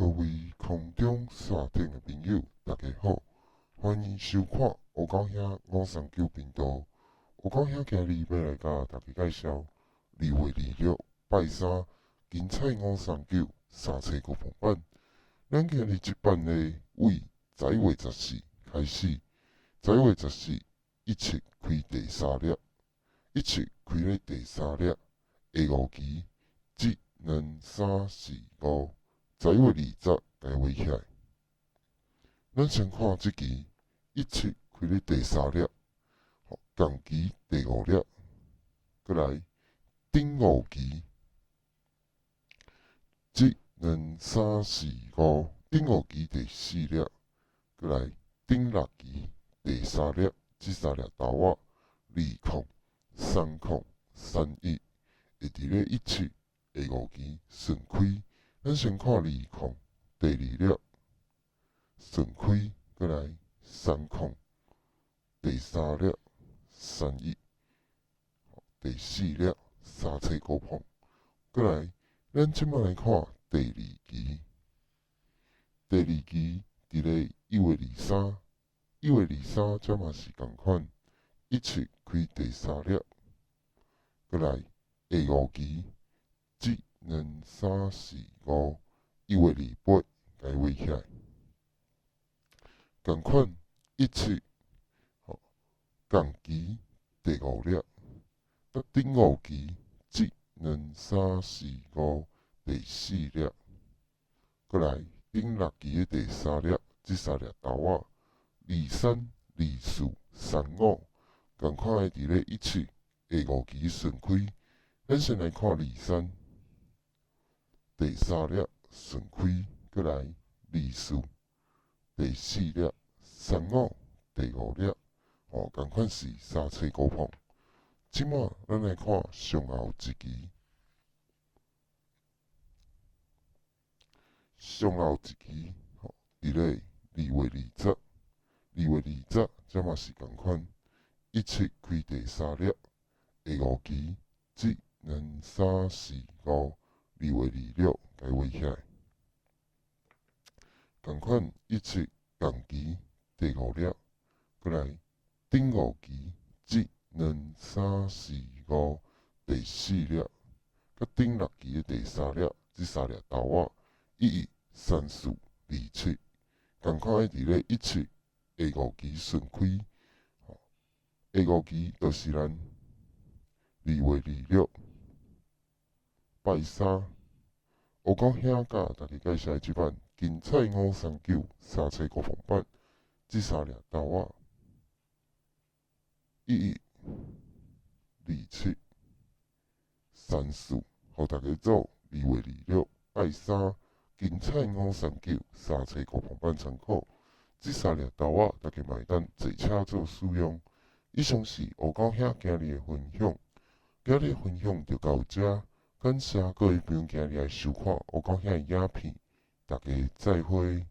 各位空中沙顶的朋友，大家好，欢迎收看黑狗兄539频道。黑狗兄今日要来甲大家介绍2月26拜三精彩539三册高峰版。咱今日这版呢，为10月14开始，10月14一切开第三粒，一切开咧第三粒，下午期1、2、3、4、5。10月20该画起来。咱先看这期，一切开咧第三粒，共期第5粒，过来顶午期1、2、3、4、5，顶午期第4粒，过来顶6期第3粒，这3粒豆仔2、3、3、1，会伫咧一切下午期顺开。咱先看2、第2粒顺开，过来3、第3粒3、1，第4粒三切高峰，过来咱即摆来看第2期。第2期伫咧1月23，1月23这嘛是共款，一切开第3粒，过来下午期1、2、3、4、5，1月28该画起来。共款一切，共期第5粒，顶午期1、2、3、4、5，第4粒，过来顶6期的第3粒，这3粒豆仔23、24、35，共款的伫咧一切下午期顺开。咱先来看23，第3粒顺开，过来24，第4粒35，第5粒，共款是三切高峰。即马咱来看上后一期，上后一期，伫咧2月20，2月20这嘛是共款，一切开第3粒，下午期1、2、3、4、5，2月26该画起来。共款一切共期第5粒，过来顶午期1、2、3、4、5，第4粒，甲顶6期的第3粒，这3粒豆仔1、3、4、27，共款的伫咧一切下午期顺开。下午期就是咱2月26拜三。黑狗兄甲大家介绍即版精彩539三册高峰版，这3粒豆仔1、27、34，互大家做2月26拜三精彩539三册高峰版参考。这3粒豆仔大家嘛会当坐车做使用。以上是黑狗兄今日的分享，今日的分享就到这。感谢各位朋友今日来收看黑狗兄的影片，大家再会。